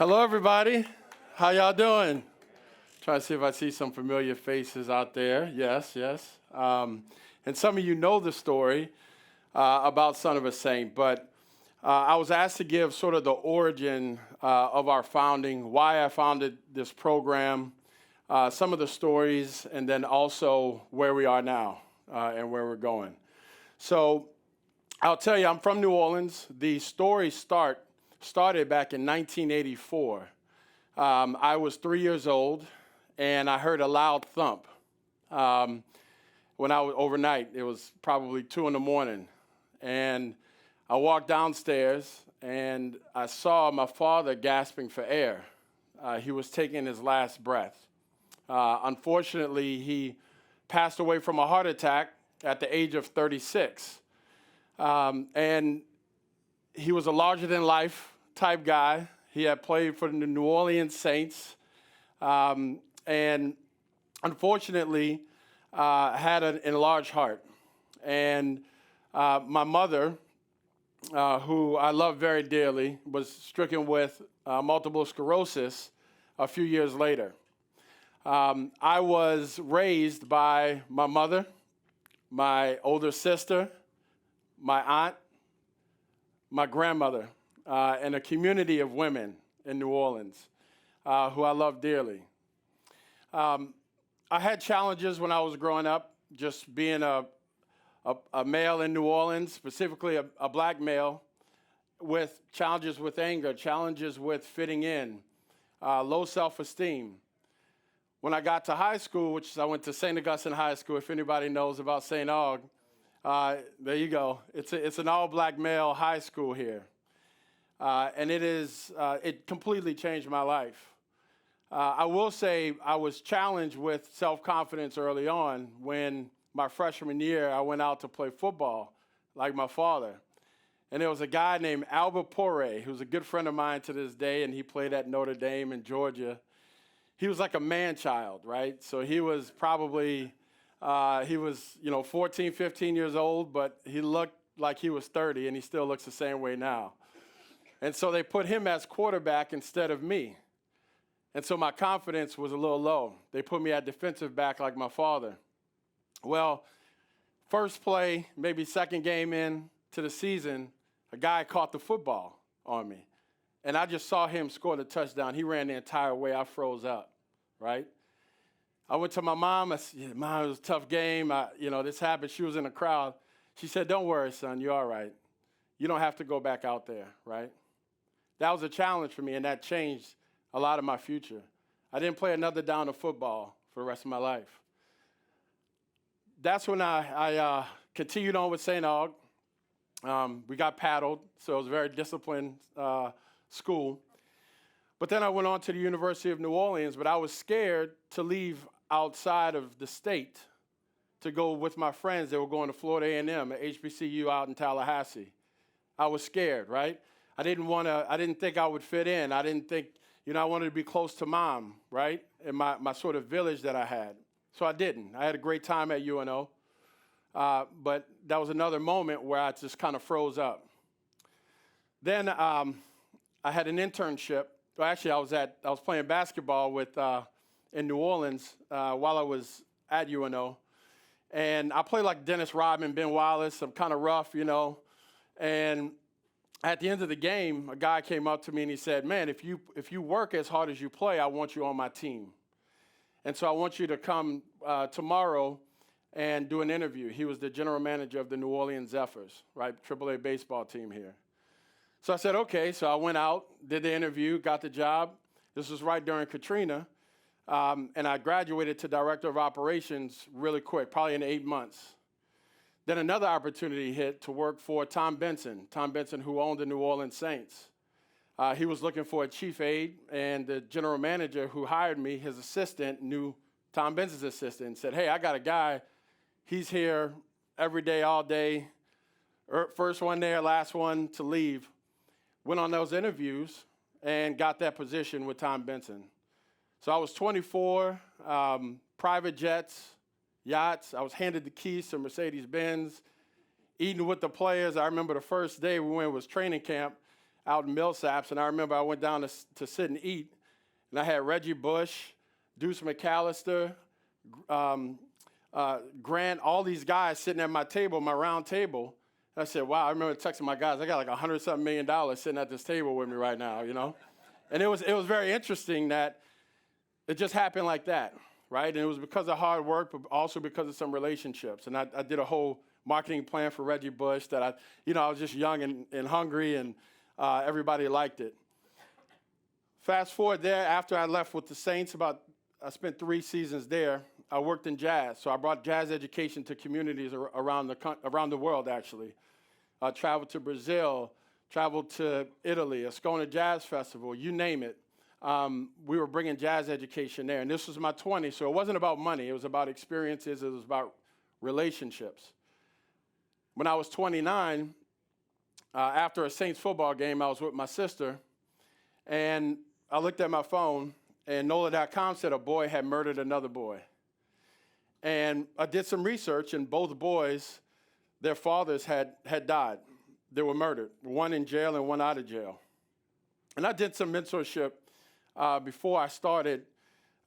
Hello, everybody. How y'all doing? Trying to see if I see some familiar faces out there. Yes. And some of you know the story about Son of a Saint, but I was asked to give sort of the origin of our founding, why I founded this program, some of the stories, and then also where we are now and where we're going. So I'll tell you, I'm from New Orleans. The story started back in 1984. I was 3 years old, and I heard a loud thump. When I was overnight, it was probably 2 in the morning, and I walked downstairs, and I saw my father gasping for air. He was taking his last breath. Unfortunately, he passed away from a heart attack at the age of 36. And he was a larger-than-life type guy. He had played for the New Orleans Saints, and unfortunately had an enlarged heart. And my mother, who I love very dearly, was stricken with multiple sclerosis a few years later. I was raised by my mother, my older sister, my aunt, my grandmother, and a community of women in New Orleans who I love dearly. I had challenges when I was growing up, just being a male in New Orleans, specifically a black male, with challenges with anger, challenges with fitting in, low self-esteem. When I got to high school, which I went to St. Augustine High School, if anybody knows about St. Aug, there you go. It's an all-black male high school here. And it completely changed my life. I will say I was challenged with self-confidence early on when my freshman year I went out to play football like my father. And there was a guy named Albert Poirier, who's a good friend of mine to this day, and he played at Notre Dame in Georgia. He was like a man-child, right? So he was probably, 14, 15 years old, but he looked like he was 30, and he still looks the same way now. And so they put him as quarterback instead of me. And so my confidence was a little low. They put me at defensive back like my father. Well, first play, maybe second game in to the season, a guy caught the football on me. And I just saw him score the touchdown. He ran the entire way. I froze up, right? I went to my mom. I said, Mom, it was a tough game. This happened. She was in the crowd. She said, don't worry, son, you're all right. You don't have to go back out there, right? That was a challenge for me, and that changed a lot of my future. I didn't play another down of football for the rest of my life. That's when I continued on with St. Aug. We got paddled, so it was a very disciplined school. But then I went on to the University of New Orleans, but I was scared to leave outside of the state to go with my friends. They were going to Florida A&M at HBCU out in Tallahassee. I was scared, right? I didn't think I would fit in. I didn't think, I wanted to be close to mom, right? And my sort of village that I had. So I didn't. I had a great time at UNO. But that was another moment where I just kind of froze up. Then I had an internship. Well, actually, I was playing basketball in New Orleans while I was at UNO. And I played like Dennis Rodman, Ben Wallace. I'm kind of rough, And at the end of the game, a guy came up to me and he said, man, if you work as hard as you play, I want you on my team. And so I want you to come tomorrow and do an interview. He was the general manager of the New Orleans Zephyrs, right, AAA baseball team here. So I said, okay. So I went out, did the interview, got the job. This was right during Katrina. And I graduated to director of operations really quick, probably in 8 months. Then another opportunity hit to work for Tom Benson, who owned the New Orleans Saints. He was looking for a chief aide, and the general manager who hired me, his assistant, knew Tom Benson's assistant and said, hey, I got a guy. He's here every day, all day. First one there, last one to leave. Went on those interviews and got that position with Tom Benson. So I was 24, private jets, yachts. I was handed the keys to Mercedes-Benz, eating with the players. I remember the first day we went was training camp, out in Millsaps, and I remember I went down to sit and eat, and I had Reggie Bush, Deuce McAllister, Grant, all these guys sitting at my table, my round table. And I said, wow, I remember texting my guys, I got like $100-something million sitting at this table with me right now, you know? And it was very interesting that it just happened like that, right? And it was because of hard work, but also because of some relationships. And I did a whole marketing plan for Reggie Bush that I was just young and hungry, and everybody liked it. Fast forward there, after I left with the Saints, I spent 3 seasons there. I worked in jazz, so I brought jazz education to communities around the world, actually. I traveled to Brazil, traveled to Italy, Ascona Jazz Festival, you name it. We were bringing jazz education there, and this was my 20s, so it wasn't about money. It was about experiences. It was about relationships. When I was 29, after a Saints football game, I was with my sister, and I looked at my phone, and NOEW.com said a boy had murdered another boy. And I did some research, and both boys, their fathers had died. They were murdered, one in jail and one out of jail. And I did some mentorship before I started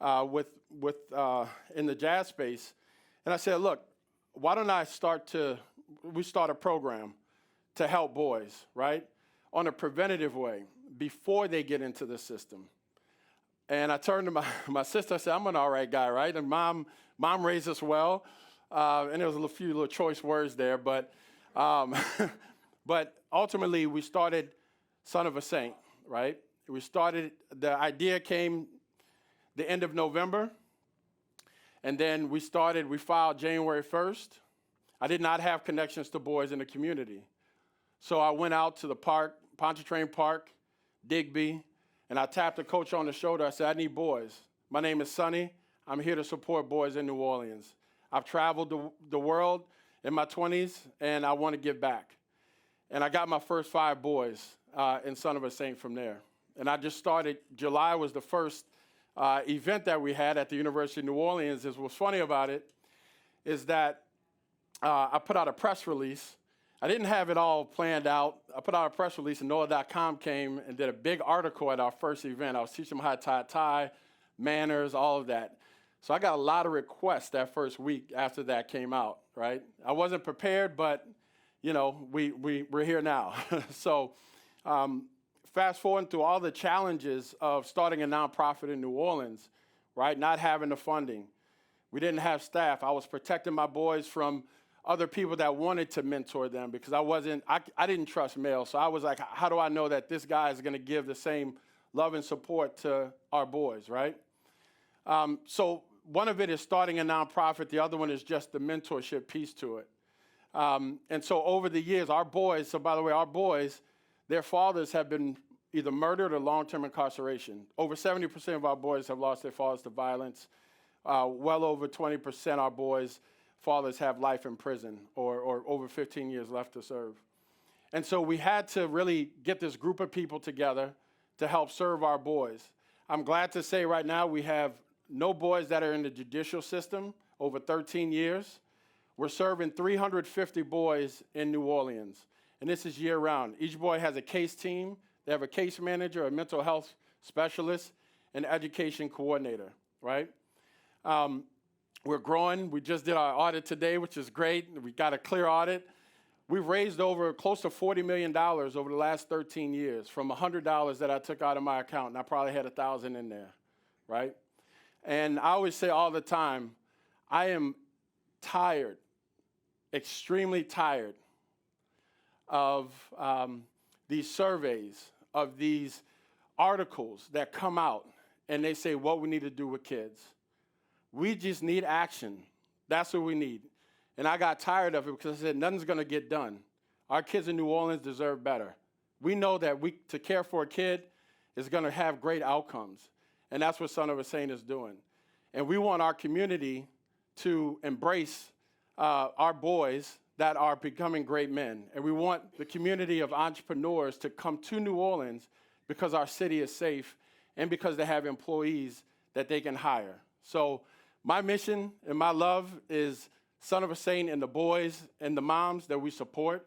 in the jazz space. And I said, look, why don't I start a program to help boys, right, on a preventative way before they get into the system. And I turned to my sister. I said, I'm an all right guy, right? And mom raised us well. And there was a few little choice words there. But ultimately, we started Son of a Saint, right? The idea came the end of November. And then we filed January 1st. I did not have connections to boys in the community. So I went out to the park, Pontchartrain Park, Digby, and I tapped the coach on the shoulder. I said, I need boys. My name is Sonny. I'm here to support boys in New Orleans. I've traveled the world in my 20s, and I want to give back. And I got my first 5 boys in Son of a Saint from there. And I just started, July was the first event that we had at the University of New Orleans. What's funny about it is that I put out a press release. I didn't have it all planned out. I put out a press release, and NOEW.com came and did a big article at our first event. I was teaching them how to tie, manners, all of that. So I got a lot of requests that first week after that came out, right? I wasn't prepared, but, we're here now. So fast forward through all the challenges of starting a nonprofit in New Orleans, right? Not having the funding. We didn't have staff. I was protecting my boys from other people that wanted to mentor them because I didn't trust male. So I was like, how do I know that this guy is going to give the same love and support to our boys, right? So one of it is starting a nonprofit. The other one is just the mentorship piece to it. And so over the years, our boys, their fathers have been either murdered or long-term incarceration. Over 70% of our boys have lost their fathers to violence. Well over 20% of our boys' fathers have life in prison or over 15 years left to serve. And so we had to really get this group of people together to help serve our boys. I'm glad to say right now we have no boys that are in the judicial system over 13 years. We're serving 350 boys in New Orleans, and this is year-round. Each boy has a case team. They have a case manager, a mental health specialist, and education coordinator, right? We're growing. We just did our audit today, which is great. We got a clear audit. We've raised close to $40 million over the last 13 years from $100 that I took out of my account, and I probably had 1,000 in there, right? And I always say all the time, I am tired, extremely tired of these surveys, of these articles that come out, and they say what we need to do with kids. We just need action. That's what we need. And I got tired of it because I said nothing's going to get done. Our kids in New Orleans deserve better. We know that to care for a kid is going to have great outcomes. And that's what Son of a Saint is doing. And we want our community to embrace our boys that are becoming great men. And we want the community of entrepreneurs to come to New Orleans because our city is safe and because they have employees that they can hire. So my mission and my love is Son of a Saint and the boys and the moms that we support.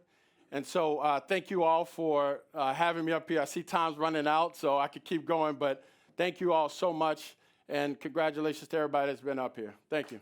And so thank you all for having me up here. I see time's running out, so I could keep going, but thank you all so much, and congratulations to everybody that's been up here. Thank you.